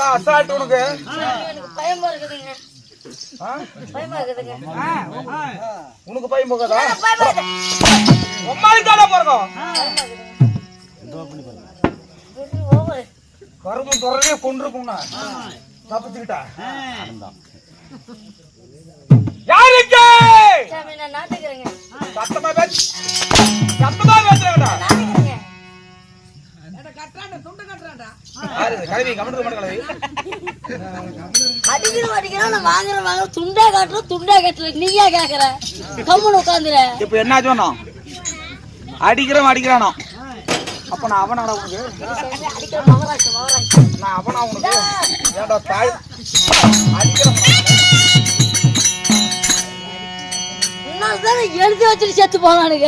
Assault உனக்கு பயமா இருக்குதுங்க. உனக்கு பயம் போகாதா? உம்மாடி தானே பிறக்கும் கரும்பு துறையே கொண்டிருக்கும்னா தப்பிச்சுக்கிட்டா யாருக்கு நான் நாட்டுக்கிறேங்க. சத்தமா பேசுறேங்கடா. துண்டா காட்டுறோம் துண்டா கட்டல நீயா கேக்குற கம்முன்னு உட்காந்துற. இப்ப என்ன சொன்னோம்? அடிக்கிறானோ அப்ப நான் அவனாடா உனக்கு? நான் அவனா உனக்கு? ஏண்டா தாய் எழுதி வச்சுட்டு செத்து போனானுங்க.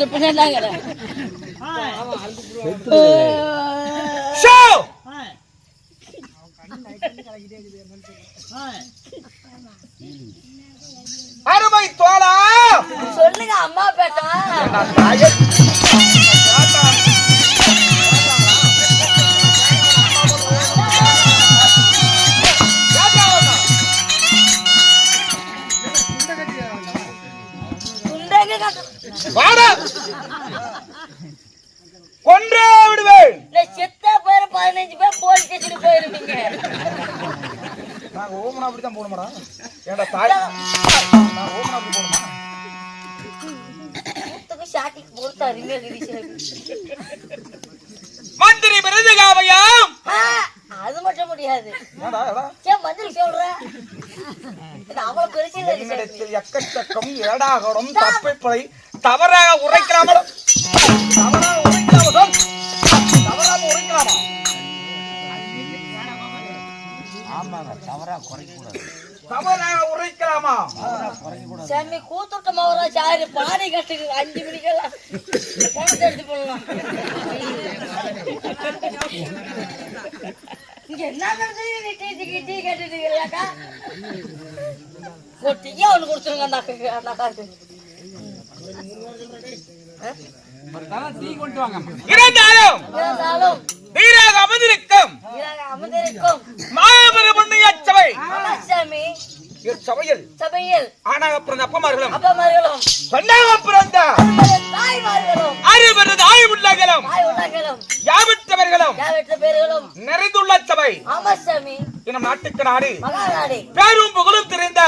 அருமை தோழா சொல்லுங்க அம்மா பேட்டா. கொன்றே விடுவேன். செத்த பேர் 15 பேர் போலீஸ் ஸ்டேஷனுக்கு போயிருப்பீங்க. நாங்க ஓமனா அப்படித்தான் போகணுமாடா? ஏண்டா தாய் நான் ஓமனா அப்படி போகணுமா? ஷாட்டிக்கு போட்டாரு மந்திரி மிருதகாவையாம். அது மட்டும் முடியாது. மந்திரி சொல்ற அவ்வளவு பெருசு எக்கச்சக்கம் ஏடாகடம் தப்பை தவறாக உரைக்கலாமோ தவறாக உரைக்கலாமா? ஆமாங்க, தவறாக குறைக்கூடாது. தவறாக உரைக்கலாமா? சாமி கூத்துட்ட மவரா சாரு பானை கட்டுக்கு 5 மணிக்கெல்லாம் பணத்தை எடுத்து போடலாம். இங்க என்ன நடக்குது? டீ கேட்டுருக்கா கொட்டிக்கே ஒண்ணு கொடுத்துருங்க. அந்த காக்கு இருந்தாலும் வீராக அமர்ந்திருக்கும் மாபெரும் புண்ணியச்சபை சபையில் ஆனாக பிறந்த அப்பமார்களும் பெண்ணாக பிறந்த அறிவு தாய் உள்ளங்களும் யாவற்றவர்களும் நிறைந்துள்ள சபை நம் நாட்டுக்கு நாடு பேரும் புகழும் தெரிந்த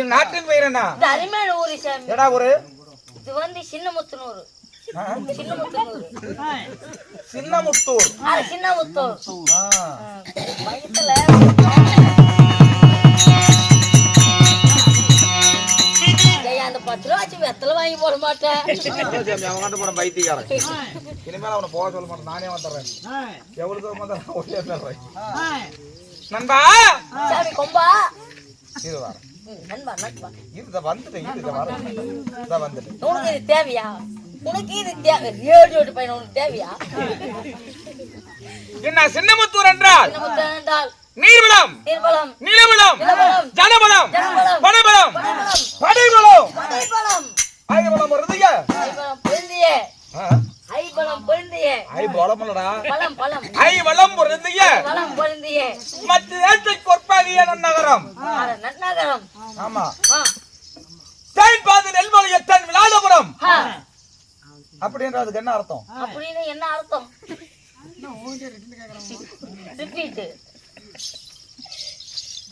என் நாட்டின் பெயர் என்ன? அருமையான ஊரு சாமி. எடா ஊரு? இது வந்து சின்னமுத்தூர். சின்னமுத்தூர். வயசுல அந்த 10 ரூபா வச்சு வெத்தலை வாங்கி போட மாட்டேன். அவன் போட பைத்தியக்காரன். இனிமேல் அவனை போக சொல்ல மாட்டேன், நானே வந்துடுறேன். எவ்வளவு தூரம் வந்துடுறேன் நண்பா. சாமி கொம்பா இருவா உனக்கு இது தேவையா? உனக்கு இது தேவை பையன் உனக்கு தேவையா? என்ன சின்னமுத்தூர் என்றால் நீர்வளம் நிலவளம் ஜனபலம் பணபலம் படைபலம் ஐபலம் பொருந்திய ஐபலம் பொருந்திய மத்திய கொற்பாகிய நன்னகரம். ஆமா, தேன்பாது நெல்மொழியத்தன் விளாடபுரம் அப்படின்றதுக்கு என்ன அர்த்தம்? அப்படின்னு என்ன அர்த்தம்?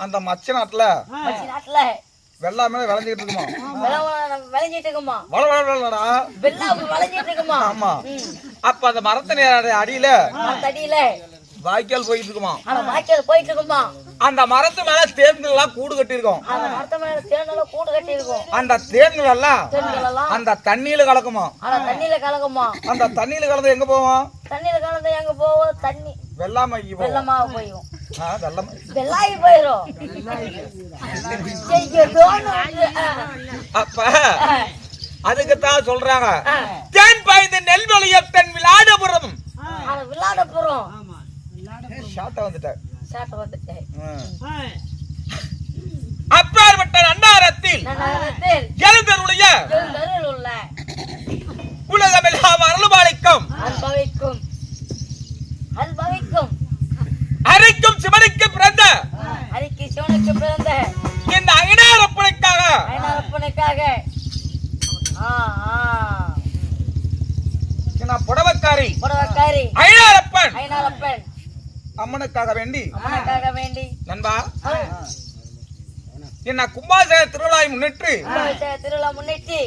அந்த மச்ச நாட்டுல வெள்ளாமே விளைஞ்சிட்டு இருக்குமா? ஆமா. அப்ப அந்த மரத்தின் அடியில வாய்க்கால் போயிட்டு இருக்குமா? அந்த மரத்து மேல தேன்கள் எல்லாம் கூடு கட்டி இருக்கும். அந்த தேன்கள் எல்லாம் அந்த தண்ணியில கலக்குமா? அந்த தண்ணியில கலந்து எங்க போவோம்? தண்ணி வெள்ளாமைக்கு போயும். அப்ப அதுக்குத்தான் சொல்றாங்க தேன் பாய்ந்த நெல்வழியத்தன் விளாடபுரம். அப்பாற்பட்ட நன்னாரத்தில் எழுந்தருடைய உலகமெல்லாம் அருள்பாலிக்கும் ஐனாரப்பன் அம்மனுக்காக வேண்டி நண்பா ஆ. என்ன கும்பாபிஷேக திருவிழாவை முன்னிட்டு திருவிழா முன்னிட்டு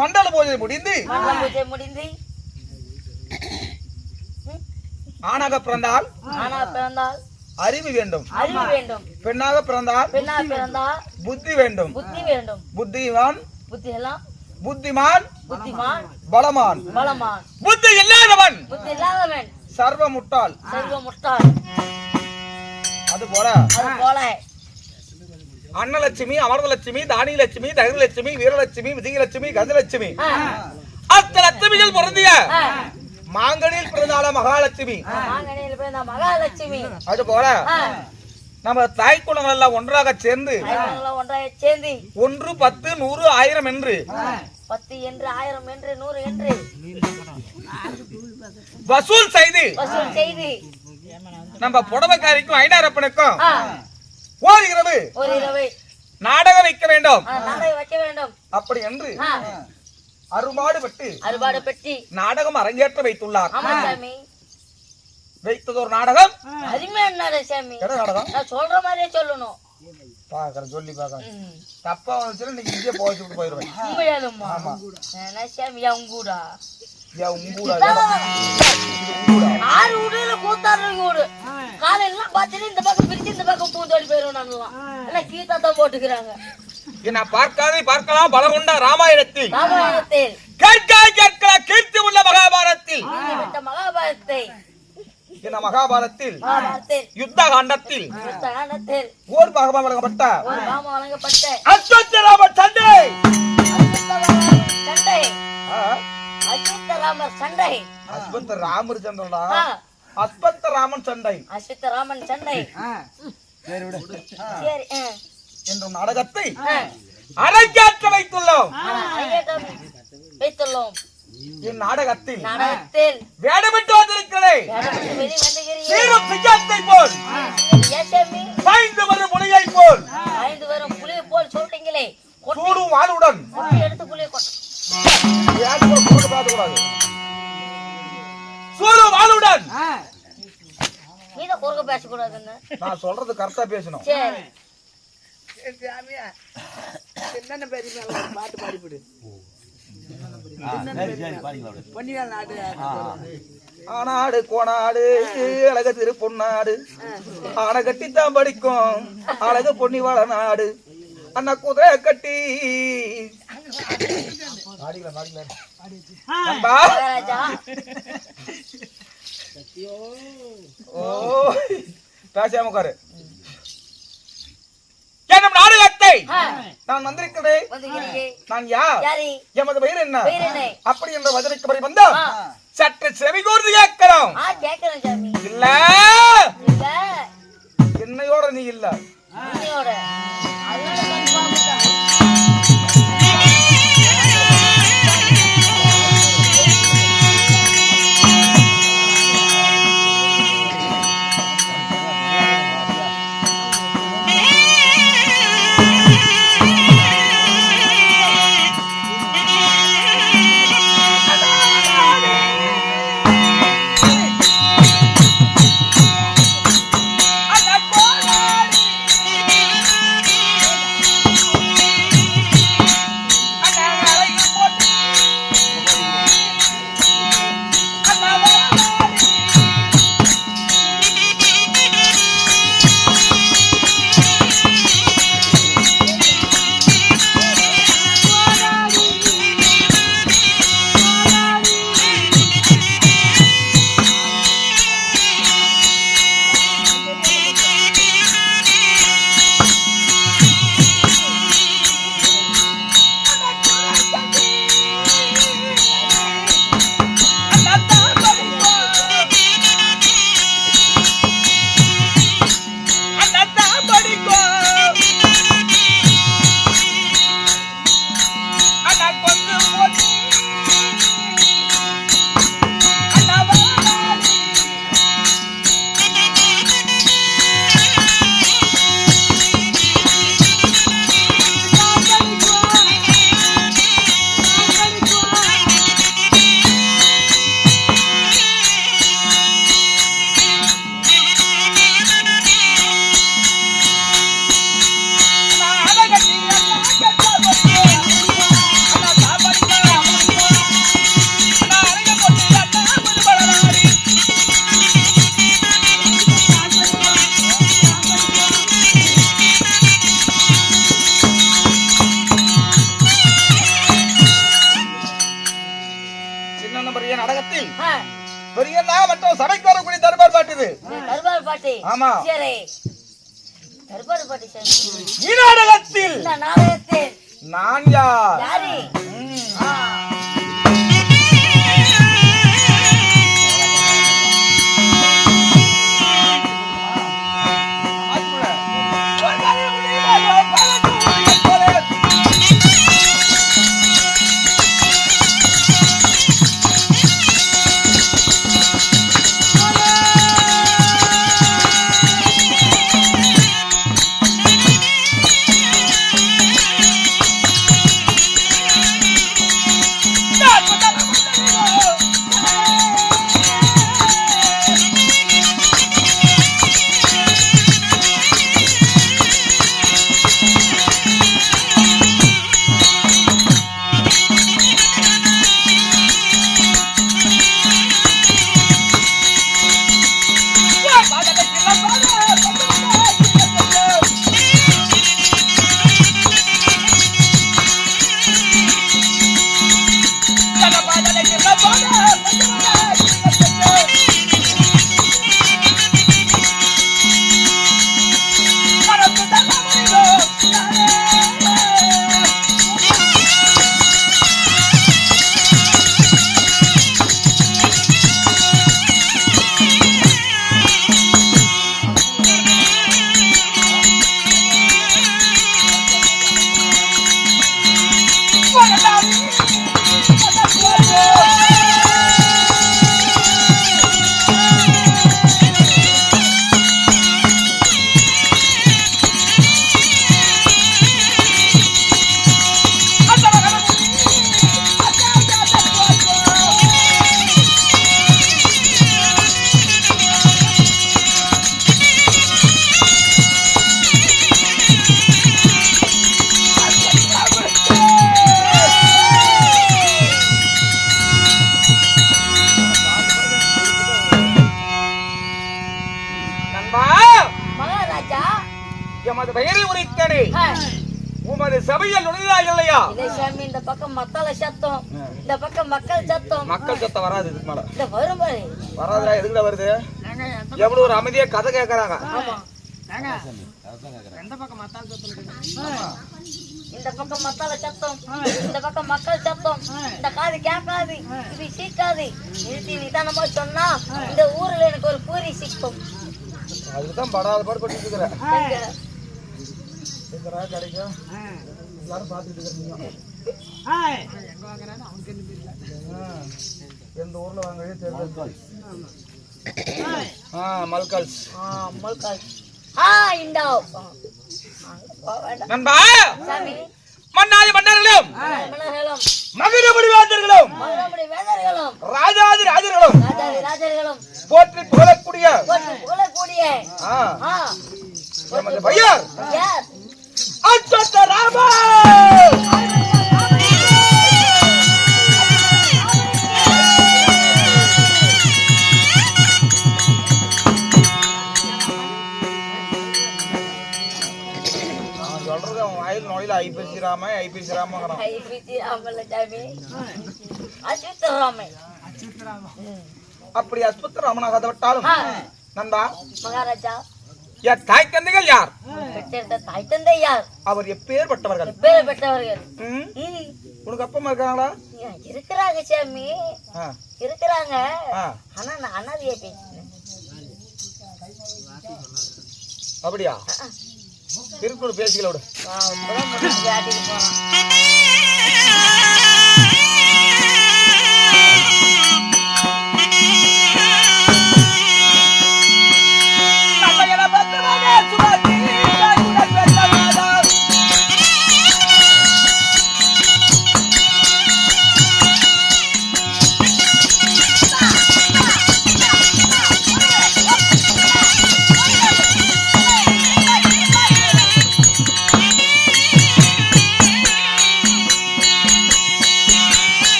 மண்டல பூஜை முடிந்து மண்டல பூஜை முடிந்து ஆணாக பிறந்தால் அறிவு வேண்டும், அறிவு வேண்டும். பெண்ணாக பிறந்தால் புத்தி வேண்டும். புத்தி வேண்டும். புத்திமான் புத்திமான் புத்திமான் பலமான் பலமான் புத்தி இல்லாதவன் சர்வ முட்டாள் முட்டாள். அதுபோல அன்னலட்சுமி, அமர்தலட்சுமி, தானியலட்சுமி, தகரலட்சுமி, வீரலட்சுமி, விஜயலட்சுமி, கஜலட்சுமி அத்தனை லட்சுமிகள் பொருந்திய மாங்கனில் பிறந்தால மகாலட்சுமி. அதுபோல நம்ம தாய் குலங்கள் எல்லாம் ஒன்றாக சேர்ந்து 1 10 100 1000 என்று 10 என்று 1000 என்று 100 என்று வசூல் செய்து நம்ம புடவைக்காரிக்கும் ஐனாரப்பனுக்கும் ஓர் இரவு நாடகம் வைக்க வேண்டும். அப்படி என்று அறுபாடு பெட்டி நாடகம் அரங்கேற்ற வைத்துள்ளார். வைத்ததொரு நாடகம். நாடகம் சொல்ற மாதிரியே சொல்லணும். சொல்லி பாக்கிறேன். தப்பா வந்துச்சுன்னா நீங்க இங்கே போயிட்டு போயிருவேன். பார்க்கலாம் பலம் கொண்ட ராமாயணத்தில் கீர்த்தி உள்ள மகாபாரதத்தில் மகாபாரதத்தில் யுத்த காண்டத்தில் ஓர் பாகமாக வழங்கப்பட்ட அஸ்வத்தராமர் சண்டை அஸ்வத்தராமர் சண்டை அஸ்வத்தராமன் சண்டை என்ற நாடகத்தை அரங்கேற்ற வைத்துள்ளோம். இந்நாடகத்தில் வேடமிட்டு வந்திருக்கிறேன். சீரும் சிங்கத்தை போல் பாய்ந்து வரும் புலியை போல் சொல்றீங்களே. சூடும் வாளுடன் எடுத்து புலியை சூடும் வாளுடன் நீதான் குறுக்க பேசக்கூடாதுன்னு நான் சொல்றது கரெக்டா பேசணும். என்னென்ன பெரிய பாட்டு பாடிவிடு. ஆனாடு கோனாடு அழக திரு பொன்னாடு ஆனை கட்டித்தான் படிக்கும் அழகு பொன்னி வாழ நாடு அண்ணா குதிரை கட்டி பேசாம உட்காரு. என்னும் நாடகத்தை நான் வந்திருக்கிறேன். நான் யார், எமது பெயர் என்ன, அப்படி என்ற வதனைக்கு வந்த சற்று செவி கூர்ந்து கேட்கிறோம். இல்ல என்னையோட நீ இல்ல அடுத்ததாக மற்றும் சபைக்கு வரக்கூடிய தர்பார் பாட்டு இது. தர்பார் பாட்டு. ஆமா. சரி. தர்பார் பாட்டு சரி. இந்த நாடகத்தில் நான் யார்? யாரு? எமது பெயரை உரைத்தனே உமது சபையில் நுழைந்தாய் இல்லையா? சாமி இந்த பக்கம் மத்தால சத்தம், இந்த பக்கம் மக்கள் சத்தம். மக்கள் சத்தம் வராது இதுக்கு மேல. இந்த வரும் பாரு. வராதுடா, எதுக்குடா வருது? எவ்வளவு ஒரு அமைதியா கதை கேக்குறாங்க. ஆமா. எந்த பக்கம் மத்தால சத்தம்? இந்த பக்கம் மத்தால சத்தம், இந்த பக்கம் மக்கள் சத்தம். இந்த காது கேட்காது, இது சீக்காது. நிறுத்தி நிதானமா சொன்னா இந்த ஊர்ல எனக்கு ஒரு பூரி சிக்கும். அதுதான் படாத பாடு பண்ணிட்டு இருக்கிறேன். எங்க? எங்கடா கிடைக்கும்? எல்லாரும் பார்த்துட்டு இருக்கீங்க. எங்க வாங்குறானு அவனுக்கு என்ன தெரியல. எந்த ஊர்ல வாங்குறதே தெரியல. மல்கல்ஸ். மல்கல்ஸ். இந்தோ. நண்பா சாமி மன்னாதி மன்னர்களும் மன்னர்களும் மகிழமுடி வேந்தர்களும் மன்னமுடி வேந்தர்களும் ராஜாதி ராஜர்களும் ராஜாதி ராஜர்களும் போற்றி புகழக்கூடிய நமது பையர் யார்? அச்சத்த ராமா. சொல்றது அவன் வாயில் நோயில ஐபிசி ராம ஐபிசி ராமங்கிறான். ஐபிசி ராமல சாமி அச்சுத்த ராமே. அப்படி அஸ்புத்த ராமனாக விட்டாலும் நண்பா மகாராஜா என் தாய் தந்தைகள் யார்? பெற்றெடுத்த தாய் தந்தை யார்? அவர் எப்பேற்பட்டவர்கள்? எப்பேற்பட்டவர்கள்? உனக்கு அப்பா அம்மா இருக்காங்களா? இருக்கிறாங்க சாமி, இருக்கிறாங்க. ஆனா நான் அனாதையா பேசினேன். அப்படியா? திருக்குறள் பேசிக்கல விடு. விளையாட்டிட்டு போறான்.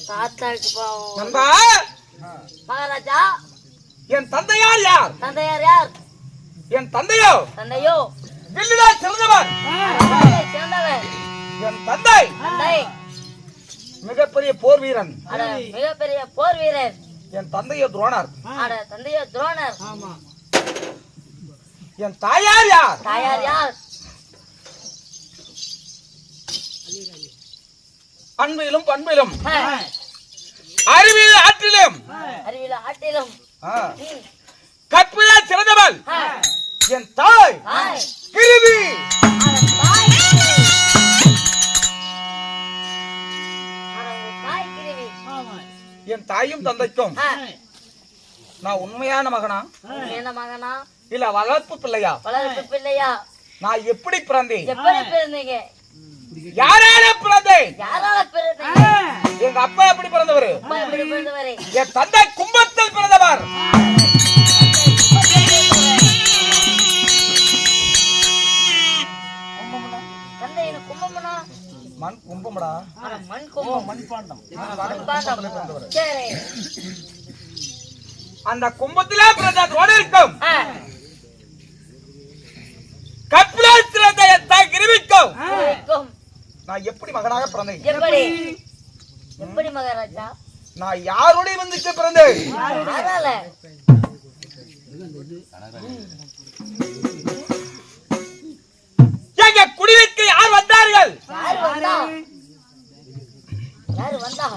தாத்தாக்கு பாவம். நண்பா, மகாராஜா, என் தந்தையார் யார்? தந்தையார் யார்? என் தந்தையோ தந்தையோ வில்லுதான் சிறந்தவர். சிறந்தவர். என் தந்தை தந்தை மிகப்பெரிய போர் வீரன். அட மிகப்பெரிய போர் வீரர். என் தந்தையோ துரோணர். அட தந்தையோ துரோணர். என் தாயார் யார்? தாயார் யார்? அன்பிலும் பண்பிலும் ஆ, அறிவியல் ஆற்றிலும் அறிவில ஆட்டிலும் கற்பிலே சிறந்தவள் ஆ, என் தாய் தாய். கிருவி. அட தாய் கிருவி. அட உன் தாய் கிருவி. என் தாயும் தந்தைக்கும் ஆ, நான் உண்மையான மகனா என்ன மகனா? இல்ல வளர்ப்பு பிள்ளையா? வளர்ப்பு பிள்ளையா? நான் எப்படி பிறந்தேன்? எப்படி பிறந்தீங்க? யாரால பிறந்தேன்? யாரால பிறந்தீங்க? எங்க அப்பா எப்படி பிறந்தவர்? அப்பா எப்படி பிறந்தவரே? என் தந்தை கும்பத்தில் பிறந்தவர். தந்தையின கும்பம்னா? மண் கும்பம்டா. அட மண் கும்பம். மண்பாண்டம். மண்பாண்டம். சரி. அந்த கும்பத்திலே பிறந்த துரோணருக்கும் ஆ, கற்பிலே சிறந்த என் தாய் கிருவிக்கும் இருக்கும். நான் எப்படி மகனாக பிறந்தேன்? எப்படி? எப்படி மகாராஜா? நான் யாருடைய வந்துட்டு பிறந்தேன்? யாரால? எங்க குடிலுக்கு யார் வந்தார்கள்? யாரு வந்தா? யாரு வந்தா?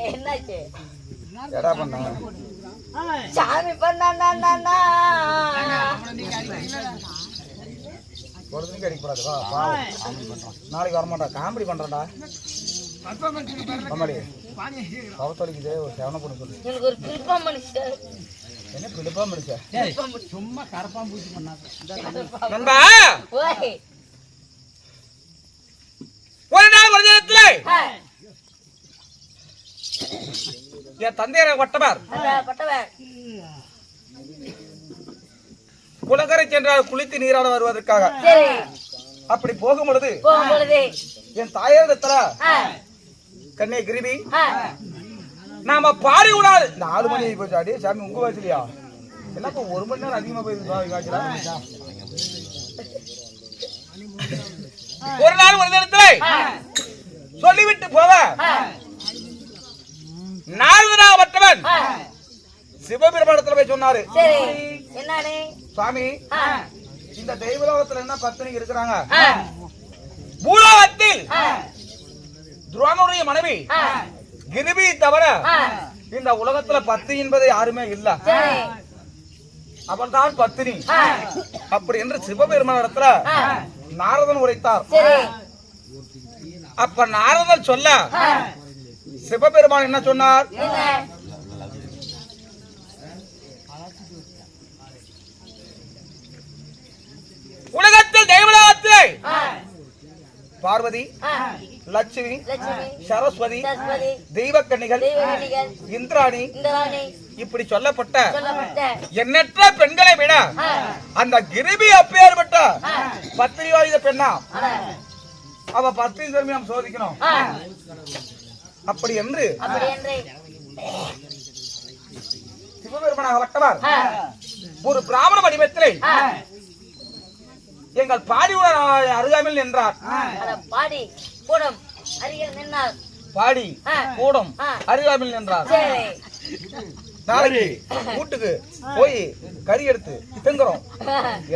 என்னாச்சு? எடா பண்ணாங்க சாமி பண்ணா ஒருத்தனுக்கு அடிக்க கூடாது. நாளைக்கு வரமாட்டா, காமெடி பண்றேன்டா. காமெடி கவத்தொலிக்குது, ஒரு செவன பொண்ணு சொல்லு. எனக்கு ஒரு பிரிப்பா மனுஷன். என்ன பிடிப்பா முடிச்ச? சும்மா கரப்பா பூச்சி பண்ணாத. நண்பா, ஓய் ஒரு நாள் ஒரு நேரத்துல ஆ, என் தந்தையரை கொட்டவர் அந்த பட்டவன் குளக்கரை சென்றால் குளித்து நீராட வருவதற்காக. சரி. அப்படி போகும் பொழுது என் தாயாரிடத்துல கண்ணே கிருபி நாம பாடி விடாது 4 மணி ஆகி போச்சு. அடியே சாமி உங்க வயசுலையா என்னப்பா 1 மணி நேரம் அதிகமா போயிருக்கு. ஒரு நாள் ஒரு இடத்துல சொல்லிவிட்டு போவ நாரதனாகப்பட்டவன் சிவபெருமானத்துல போய் சொன்னாரு, சுவாமி இந்த தெய்வலோகத்துல என்ன பத்தினி இருக்கிறாங்க, பூலோகத்தில் துரோணனுடைய மனைவி கிருபி தவிர இந்த உலகத்துல பத்து என்பது யாருமே இல்ல, அவள் தான் பத்தினி அப்படி என்று சிவபெருமானிடத்துல நாரதன் உரைத்தார். அப்ப நாரதன் சொல்ல சிவபெருமான் என்ன சொன்னார், உலகத்தில் தெய்வலோகத்தில் பார்வதி, லட்சுமி, சரஸ்வதி, தெய்வக்கன்னிகள், இந்திராணி இப்படி சொல்லப்பட்ட எண்ணற்ற பெண்களை விட அந்த கிருபி அப்பேற்பட்ட பத்தினி வாய்ந்த பெண்ணா, அவ பத்தினி தர்மி நாம் சோதிக்கணும் அப்படி என்று சிவபெருமானாகப்பட்டவர் ஒரு பிராமண வடிவத்திலே எங்கள் பாடியுடன் அருகாமையில் நின்றார். பாடி கூடம் அருகாமையில் நின்றார். நாளைக்கு வீட்டுக்கு போய் கறி எடுத்து திங்குறோம்.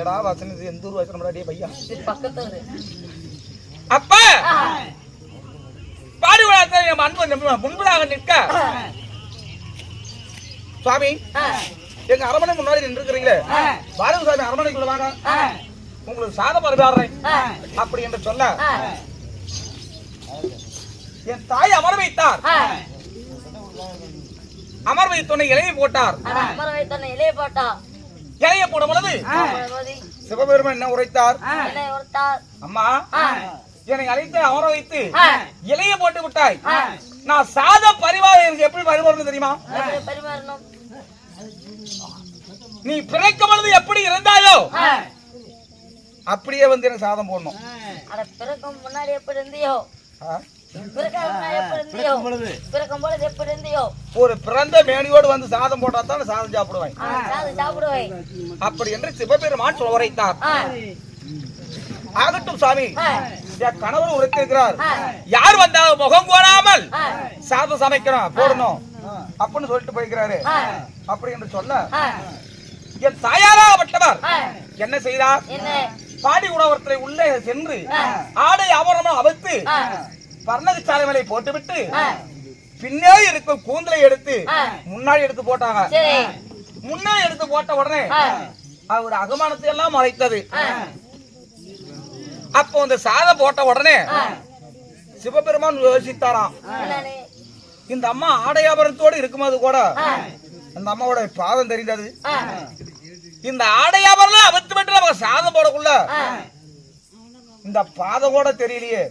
ஏடா வசனம் எந்த ஊர் வசனம் பையா அப்ப பாடியுடன் அன்பு முன்பதாக நிற்க, சுவாமி எங்க அரமனை முன்னாடி நின்றுக்கிறீங்களே, பாரத சுவாமி அரமனைக்குள்ள வாங்க, உங்களுக்கு சாதம் பரிமாறுறேன் அப்படி என்று சொல்ல என் தாய் அமர் வைத்தார். அமர் வைத்தோன்னை இலையை போட்டார். இலையை போடும் பொழுது சிவபெருமான் என்ன உரைத்தார், அம்மா என்னை அழைத்து அமர வைத்து இலையை போட்டு விட்டாய், நான் சாதம் பரிமாறு எனக்கு எப்படி பரிமாறணும் தெரியுமா, நீ பிறக்கும் பொழுது எப்படி இருந்தாயோ அப்படியே வந்து எனக்கு சாதம் போடணும். பிறக்கும் முன்னாடி எப்படி இருந்தியோ, ஒரு பிறந்த மேனியோடு வந்து சாதம் போட்டா தான் சாதம் சாப்பிடுவேன் அப்படி என்று சிவபெருமான் உரைத்தார். ஆகட்டும் சாமி, என் கணவர் உரைத்திருக்கிறார், யார் வந்தாலும் முகம் கோணாமல் சாதம் சமைக்கணும் போடணும் அப்படின்னு சொல்லிட்டு போய்க்கிறாரு. அப்படி என்று சொல்ல என் தாயாராகப்பட்டவர் என்ன செய்தார், பாடி உணவர்களை உள்ளே சென்று ஆடை ஆபரணம் அவிழ்த்து பர்ணக சாலை மேலே போட்டுவிட்டு பின்னே இருக்கும் கூந்தலை எடுத்து முன்னாடி எடுத்து போட்டாங்க. முன்னாடி எடுத்து போட்ட உடனே அவர் அகமானத்தை எல்லாம் மறைத்தது. அப்போ அந்த சாதம் போட்ட உடனே சிவபெருமான் யோசித்தாராம், இந்த அம்மா ஆடை ஆபரணத்தோடு இருக்கும்போது கூட அந்த அம்மாவோட பாதம் தெரிந்தது, இந்த ஆடையாபரணம் அவிழ்த்து விட்டு நமக்கு சாதம் போடக்குள்ள இந்த பாதம் கூட தெரியலையே,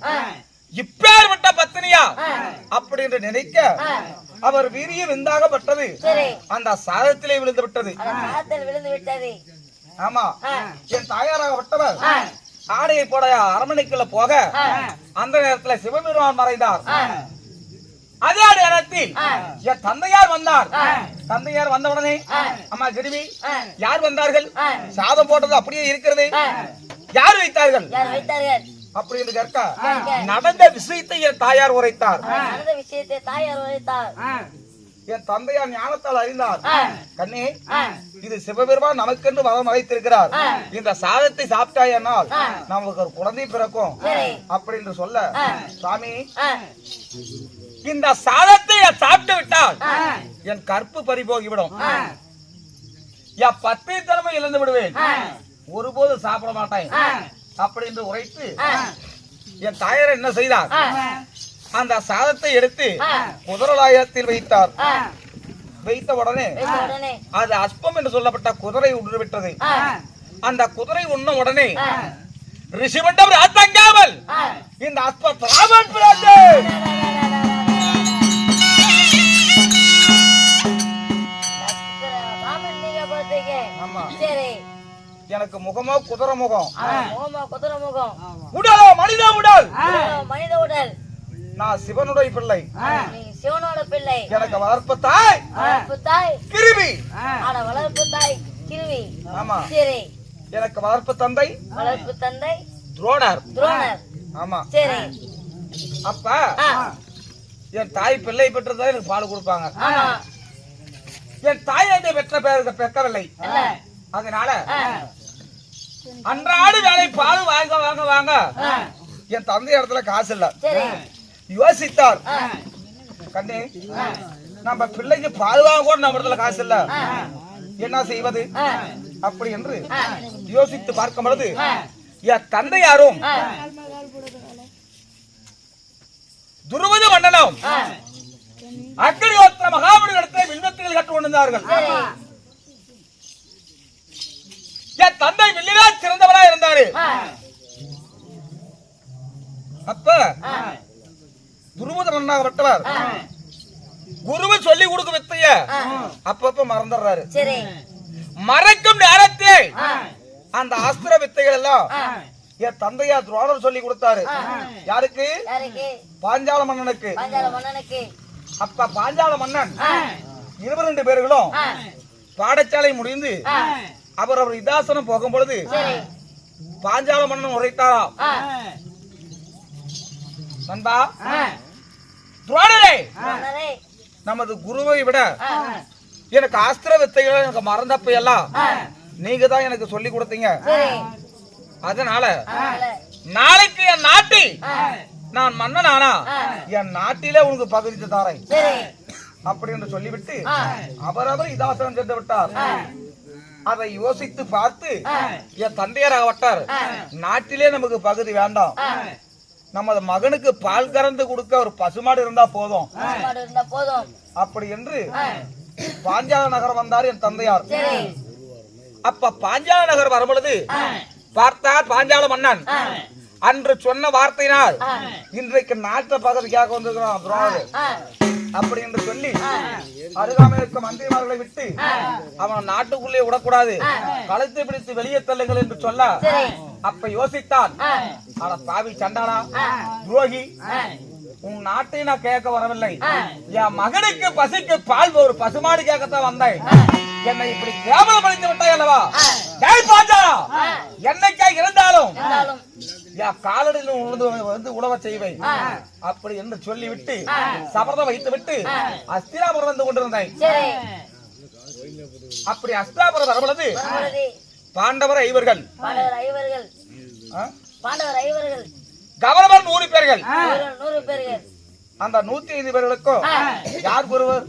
இப்பேற்பட்ட பத்தினியா அப்படின்னு நினைக்க அவர் வீரிய விந்தாகப்பட்டது அந்த சாதத்திலே விழுந்து விட்டது. ஆமா, என் தாயாராகப்பட்டவர் ஆடையை போட அரமனைக்குள்ள போக அந்த நேரத்தில் சிவபெருமான் மறைந்தார். அதே நேரத்தில் என் தந்தையார் வந்தார். தந்தையார் வந்த உடனே அம்மா கிருபி யார் வந்தார்கள், சாதம் போட்டது அப்படியே இருக்கிறது, யார் வைத்தார்கள் அப்படி என்று கேட்க நடந்த விஷயத்தை என் தாயார் உரைத்தார். என் தந்தையார் ஞானத்தால் அறிந்தார், கண்ணே இது சிவபெருமான் நமக்கென்று வரம் அழைத்திருக்கிறார், இந்த சாதத்தை சாப்பிட்டாயனால் நமக்கு ஒரு குழந்தை பிறக்கும் அப்படி என்று சொல்ல, சுவாமி இந்த சாதத்தை சாப்பிட்டு விட்டால் என் கற்பு பறிபோகிவிடும், என் பத்தை திறமை இழந்து விடுவேன், ஒருபோது சாப்பிட மாட்டேன் அப்படி என்று உரைத்து என் தாயார் என்ன செய்தார், அந்த சாதத்தை எடுத்து குதிரலாயத்தில் வைத்தார். வைத்த உடனே அது அஸ்பம் என்று சொல்லப்பட்ட குதிரை உண்டு விட்டது. அந்த குதிரை உண்ண உடனே ரிஷிமண்டம் ராத்தங்காமல் இந்த அஸ்பம் ராமன் பிறகு எனக்கு முகமோ குதிரை முகம், முகமா குதிரை முகம், உடலோ மனித உடல், மனித உடல். நான் சிவனுடைய பிள்ளை, நீ சிவனோட பிள்ளை. எனக்கு வளர்ப்பு தாய் வளர்ப்பு தாய் கிருமி. ஆட வளர்ப்பு தாய் கிருவி. ஆமா, சரி. எனக்கு வளர்ப்பு தந்தை வளர்ப்பு தந்தை துரோணர். துரோணர். ஆமா, சரி. அப்ப என் தாய் பிள்ளை பெற்றதா எனக்கு பால் கொடுப்பாங்க. ஆமா. என் தாய் என்னை பெற்ற பேருக்கு பெக்கவில்லை. அதனால அன்றாடு வேலை பால் வாங்க வாங்க வாங்க என் தந்தை இடத்துல காசு இல்ல. சரி. யோசித்தார், கண்ணே நம்ம பிள்ளைக்கு பால் வாங்க கூட நம்ம இடத்துல காசு இல்ல, என்ன செய்வது அப்படி என்று யோசித்து பார்க்கும் பொழுது என் தந்தை யாரும் துருவத மன்னனும் அக்னிஹோத்திர மகாபலியிடத்தை விண்ணத்தில் கற்றுக் கொண்டிருந்தார்கள். என் தந்தை வில்லிலே சிறந்தவரா இருந்தாரு. அப்ப துருவத மன்னனாகப்பட்டவர் குருவை சொல்லி கொடுக்க வித்தைய அப்பப்ப மறந்துடுறாரு. சரி. மறைக்கும் நேரத்தை அந்த அஸ்திர வித்தைகள் எல்லாம் என் தந்தையா துரோணர் சொல்லி கொடுத்தாரு. யாருக்கு? யாருக்கு? பாஞ்சால மன்னனுக்கு. பாஞ்சால மன்னனுக்கு. அப்ப பாஞ்சால மன்னன் 22 பேர்களும் பாடசாலை முடிந்து அவர் இதாசனம் போகும் பொழுது பாஞ்சால மன்னன் உரைத்தாராம், நண்பா துரோணரே, நமது குருவை விட எனக்கு அஸ்திர வித்தைகளை எனக்கு மறந்தப்ப எல்லாம் நீங்க தான் எனக்கு சொல்லி கொடுத்தீங்க. அதனால நாளைக்கு என் நாட்டில் நான் மன்னன் ஆனா என் நாட்டிலே உனக்கு பகுதி தாரேன் அப்படி என்று சொல்லிவிட்டு அவரவர் இதாசனம் சென்று விட்டார். அதை யோசித்து பார்த்து என் தந்தையராகப்பட்டார், நாட்டிலே நமக்கு பகுதி வேண்டாம், நமது மகனுக்கு பால் கறந்து கொடுக்க ஒரு பசுமாடு இருந்தா போதும் அப்படி என்று பாஞ்சால நகரம் வந்தார் என் தந்தையார். அப்ப பாஞ்சால நகர் வரும்பொழுது பார்த்தார் பாஞ்சால மன்னன் அன்று சொன்ன வார்த்தையினால் இன்றைக்கு நாட்டை பகுதி கேட்க வந்திருக்கிறான் அப்படி என்று சொல்லி அருகாமையில் இருக்க மந்திரிமார்களை விட்டு அவன் நாட்டுக்குள்ளே விடக்கூடாது, கழுத்தை பிடித்து வெளியே தள்ளுங்கள் என்று சொல்ல அப்ப யோசித்தான், ஆனா பாவி சண்டானா துரோகி, உன் நாட்டை நான் கேட்க வரவில்லை, என் மகனுக்கு பசிக்கு பால் ஒரு பசுமாடு கேட்கத்தான் வந்தேன், என்னை இப்படி கேவலப்படுத்தி விட்டாய் அல்லவா, என்னைக்கா இருந்தாலும் என் காலடியில் வந்து உழவ செய்வேன் அப்படி என்று சொல்லிவிட்டு சபதம் வைத்து விட்டு அஸ்தினாபுரம் வந்து கொண்டிருந்தேன். அப்படி அஸ்தினாபுரம் வரும்பொழுது பாண்டவர் ஐவர்கள் கவர்னர் 100 பேர்கள். அந்த 105 பேர்களுக்கும் யார் ஒருவர்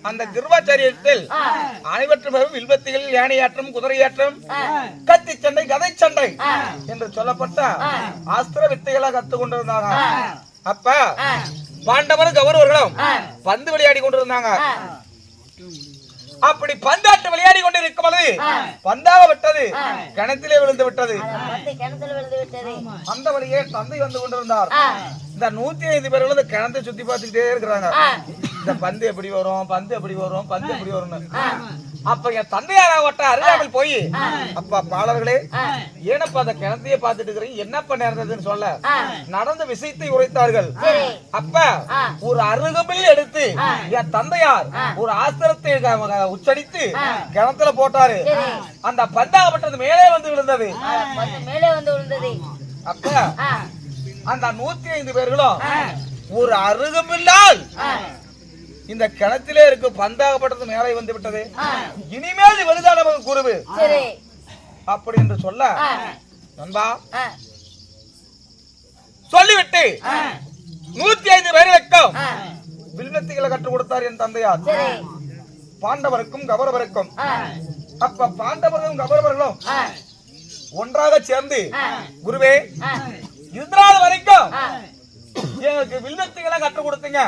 அந்த கிருபாச்சாரியத்தில் அனைவற்றும் வில்வத்திகள், யானையாற்றம், குதிரையாற்றம், கத்தி சண்டை, கதை சண்டை என்று சொல்லப்பட்ட அஸ்திர வித்தைகளை கத்துக் கொண்டிருந்தாங்க. அப்ப பாண்டவரும் கௌரவர்களும் பந்து விளையாடி கொண்டிருந்தாங்க. அப்படி பந்தாட்டு விளையாடி கொண்டு இருக்கும் பொழுது பந்தாக விட்டது கிணத்திலே விழுந்து விட்டது. அந்த வழியே தந்தை வந்து கொண்டிருந்தார். இந்த 105 பேர்கள் இந்த கிணத்தை சுத்தி பார்த்துக்கிட்டே இருக்கிறாங்க, இந்த பந்து எப்படி வரும், பந்து எப்படி வரும், பந்து எப்படி வரும்னு. அப்ப என் தந்தையாராவட்ட அருகாமல் போய், அப்பா பாலர்களே, ஏனப்பா அந்த கிணத்தையே பார்த்துட்டு இருக்கிறீங்க, என்னப்பா நேர்ந்ததுன்னு சொல்ல நடந்த விஷயத்தை உரைத்தார்கள். அப்ப ஒரு அருகம்பில் எடுத்து என் தந்தையார் ஒரு ஆஸ்திரத்தை உச்சரித்து கிணத்துல போட்டாரு. அந்த பந்தாகப்பட்டது மேலே வந்து விழுந்தது. அப்ப அந்த 105 பேர்களும் ஒரு அருகம்பில்லால் இந்த கிணத்திலே இருக்கு பந்தாகப்பட்டது மேலே வந்து விட்டது, இனிமேல் வெளிதான் நமக்கு குருவு அப்படி என்று சொல்ல நண்பா சொல்லிவிட்டு 105 பேர்களுக்கும் வில்வத்திகளை கற்றுக் கொடுத்தார் என் தந்தையார், பாண்டவருக்கும் கௌரவருக்கும். அப்ப பாண்டவர்களும் கௌரவர்களும் ஒன்றாக சேர்ந்து குருவே இதனால வரைக்கும் எனக்கு வில்லத்துகளை கற்றுக் கொடுத்தீங்க,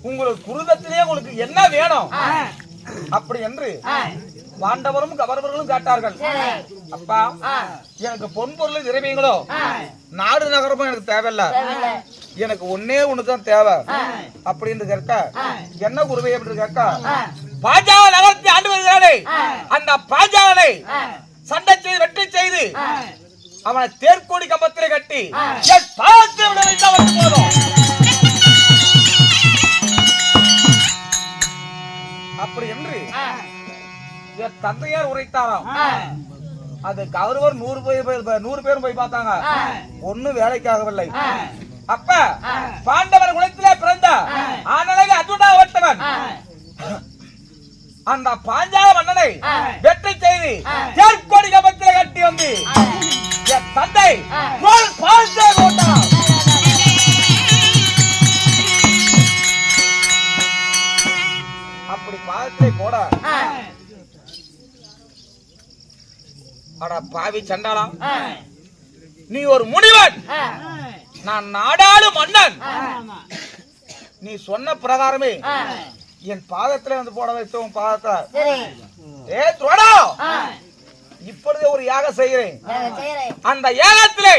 உங்களுக்கு குருதத்திலே உங்களுக்கு என்ன வேணும் அப்படி என்று பாண்டவரும் கௌரவர்களும் கேட்டார்கள். அப்பா எனக்கு பொன் பொருள் நிறைவீங்களோ, நாடு நகரமும் எனக்கு தேவையில்ல, எனக்கு ஒன்னே ஒண்ணுதான் தேவை அப்படின்னு கேட்க, என்ன குருவே அப்படின்னு கேட்க, பாஜக நகரத்தை ஆண்டு வருகிறானே அந்த பாஜகனை சண்டை செய்து வெற்றி செய்து அவனை தேர்கோடி கம்பத்திலே கட்டி என் பாதத்தை விட வைத்தால் போதும் அப்படி என்று என் தந்தையார் உரைத்தாராம். அது கௌரவர் 100 பேரும் போய் பார்த்தாங்க, ஒண்ணு வேலைக்காகவில்லை. அப்ப பாண்டவர் குலத்திலே பிறந்த ஆனழகு அர்ஜுனாவட்டவன் அந்த பாஞ்சால மன்னனை வெற்றி செய்து தேர்கோடி கம்பத்திலே கட்டி வந்து என் தந்தை பாதத்தை போட்டான். அப்படி பாதத்தை போட, அட பாவி சண்டாளம், நீ ஒரு முனிவன், நான் நாடாளு மன்னன், நீ சொன்ன பிரகாரமே என் பாதத்துல வந்து போட வைத்த உன் பாதத்தை ஏ துரோடா, இப்பொழுதே ஒரு யாகம் செய்கிறேன். அந்த யாகத்திலே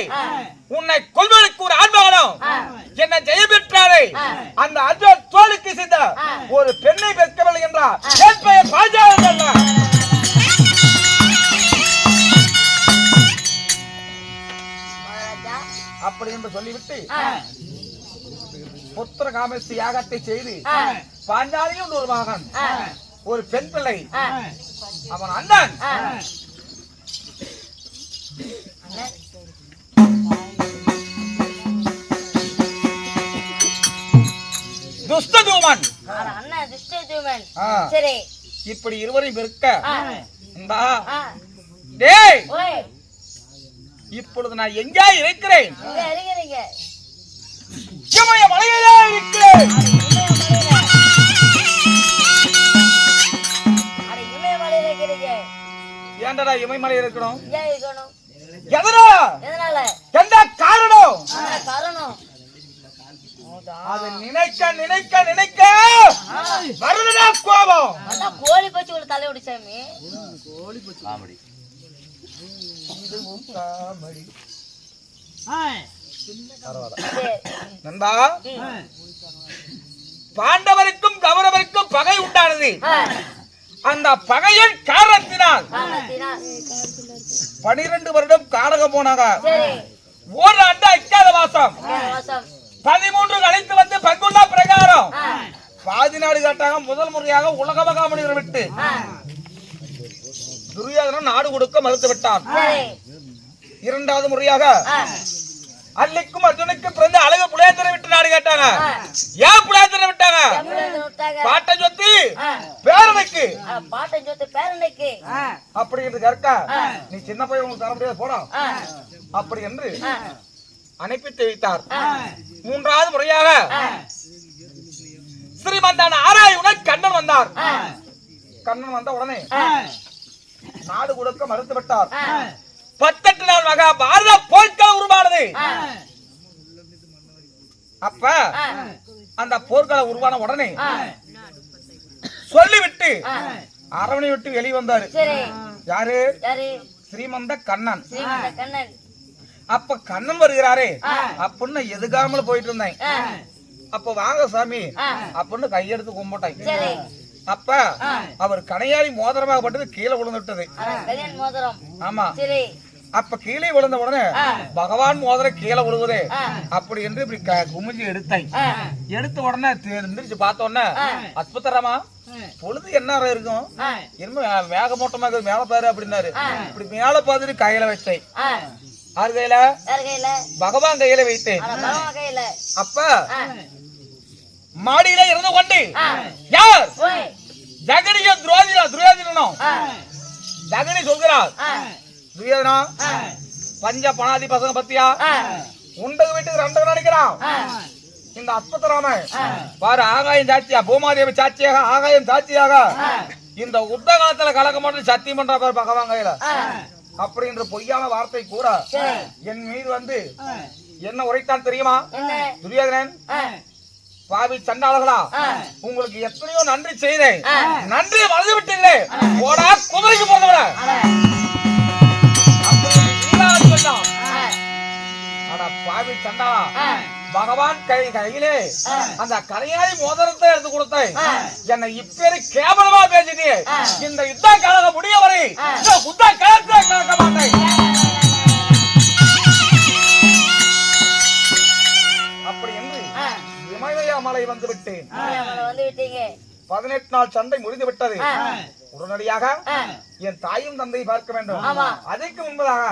உன்னை கொல்வதற்கு ஒரு ஆண்மகனும் என்னை ஜெய பெற்றாரே அந்த அர்ஜுன் தோளுக்கு செய்த ஒரு பெண்ணை பெற்கவில்லை என்றார் என் பெயர் பாஞ்சாலன். அப்படி என்று சொல்லிவிட்டு புத்திர காமேஸ்வரி யாகத்தை செய்து பாஞ்சாலியும் ஒரு மகன் ஒரு பெண் பிள்ளை அவன் அண்ணன் துஷ்டதூமன் இப்படி இருவரையும் இருக்க, இப்பொழுது நான் எங்கே இருக்கிறேன்? இமயமலையிலே இருக்கிறேன். ஏண்டா இமயமலையில் இருக்கணும்? எதனால? எந்த காரணம்? அது நினைக்க நினைக்க நினைக்க வருடா கோபம். கோழி பச்சு ஒரு தலையோடி சாமி, காமெடி இதுவும் காமெடி. நண்பா, பாண்டவருக்கும் கௌரவருக்கும் பகை உண்டானது. அந்த பகையின் காரணத்தினால் 12 வருடம் கானகம் போனாங்க. ஒரு ஆண்டு அக்காத வாசம் 13 அழைத்து வந்து பங்குள்ள பிரகாரம் பாதி நாடு காட்டாங்க. முதல் முறையாக உலக மகாமனிதரை விட்டு துரியோதனன் நாடு கொடுக்க மறுத்து விட்டான். இரண்டாவது முறையாக அல்லிக்கும் அர்ஜுனுக்கும் பிறந்த அழகு புளியாந்தரை விட்டு நாடு கேட்டாங்க. ஏன் புளியாந்தரை விட்டாங்க? பாட்டை சொத்து பேரனுக்கு அப்படி என்று கேட்க, நீ சின்ன பையன் உங்களுக்கு தர முடியாது போடா அப்படி என்று அனுப்பி தெரிவித்தார். மூன்றாவது முறையாக ஸ்ரீமந்தான ஆராயுடன் கண்ணன் வந்தார். கண்ணன் வந்த உடனே நாடு கொடுக்க மறுத்து விட்டார். 18 நாள் மகா பாரத போர்க்களம் உருவானது. அப்ப அந்த போர்க்களம் உருவான உடனே சொல்லிவிட்டு அரவணை விட்டு வெளியே வந்தாரு. யாரு? ஸ்ரீமந்த கண்ணன். அப்ப கண்ணன் வருகிறாரே அப்படின்னு எதுக்காமல் போயிட்டு இருந்தேன். அப்ப வாங்க சாமி அப்படின்னு கையெடுத்து கும்பிட்டேன். அப்ப அவர் கணையாளி மோதிரமாக பட்டது கீழே விழுந்து விட்டது. ஆமா, அப்ப கீழே விழுந்த உடனே பகவான் மோதிரம் கீழே விழுவுதே அப்படி என்று இப்படி குமிஞ்சு எடுத்தேன். எடுத்த உடனே எந்திரிச்சு பார்த்த உடனே அற்புதரமா பொழுது என்ன இருக்கும், இன்னும் வேகமோட்டமாக மேல பாரு அப்படின்னாரு. இப்படி மேல பார்த்துட்டு கையில வச்சேன். ஆறு கையில? பகவான் கையில வைத்தேன். அப்ப மாடியில இருந்து கொண்டு யார்? ஜகனிய துரியோதனனும் ஜகனி சொல்கிறார், துரியோதனா பஞ்ச பணாதி பசங்க பத்தியா உண்டது வீட்டுக்கு 2 நினைக்கிறான். இந்த அற்புதராம பாரு, ஆகாயம் சாட்சியா, பூமாதேவி சாட்சியாக, ஆகாயம் சாட்சியாக இந்த யுத்த காலத்துல கலக்க மாட்டேன் சத்தியம் பண்ற பாரு பகவான் கையில. அப்படி என்று பொய்யான வார்த்தை கூற சரி. என் மீது வந்து என்ன உரைத்தான் தெரியுமா? என்ன? துரியோதனன், பாவி சண்டாளர்களா, உங்களுக்கு எத்தனையோ நன்றி செய்தேன், நன்றி மறந்து விட்டீங்களே, போடா குதிரைக்கு போறவன. ஆனா பாவி சண்டாளா, பகவான் கையிலே அந்த கரையாய் மோதிரத்தை எடுத்து கொடுத்தேன், என்னை இப்பேரு கேவலமா பேசிட்டு இந்த யுத்த கழகம் முடிய வரை இந்த யுத்த கழகத்தை கலக்க மாட்டேன். அப்படி என்று இமயமலை வந்து விட்டேன். வந்து விட்டீங்க. 18 நாள் சண்டை முடிந்து விட்டது. உடனடியாக என் தாயும் தந்தை பார்க்க வேண்டும். அதற்கு முன்பதாக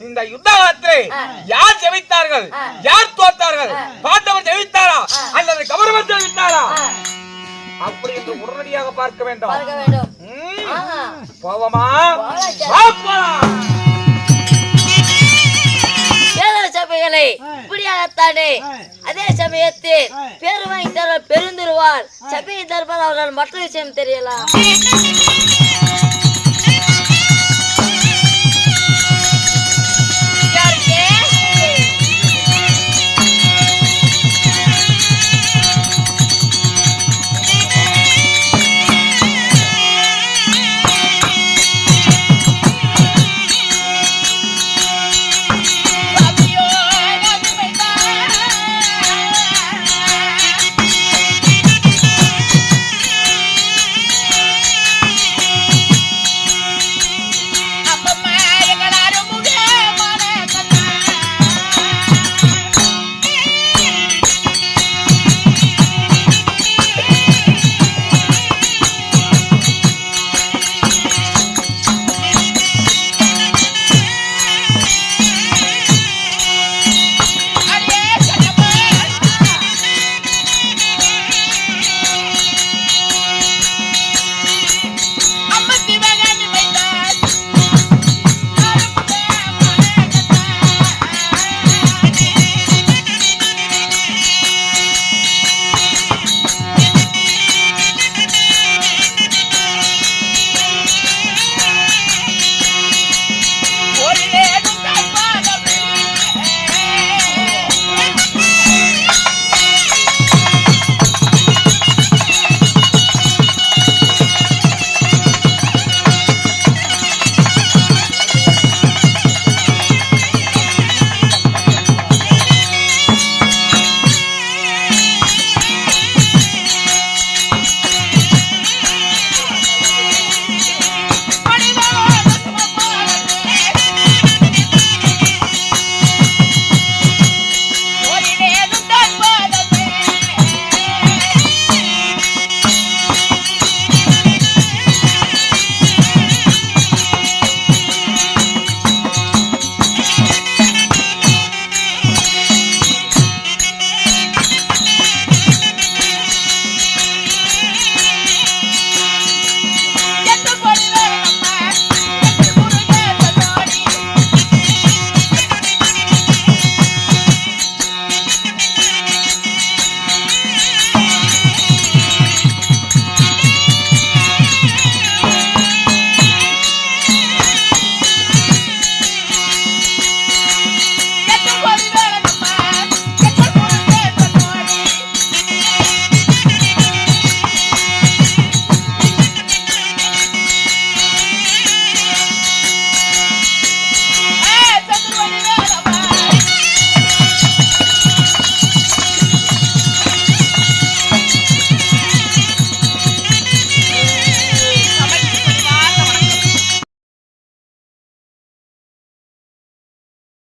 இந்த யுத்தத்தில் யார் ஜெயித்தார்கள், யார் தோற்றார்கள், பாண்டவர் ஜெயித்தாரா அல்லது கௌரவர் ஜெயித்தாரா அப்படி என்று உடனடியாக பார்க்க வேண்டும். போவமா? சபைகளை இப்படியாகத்தானே அதே சமயத்தில் பேர் வாங்கி தருவார் பெருந்திருவார் சபையை தருவார். அவர்கள் மற்ற விஷயம் தெரியலாம்.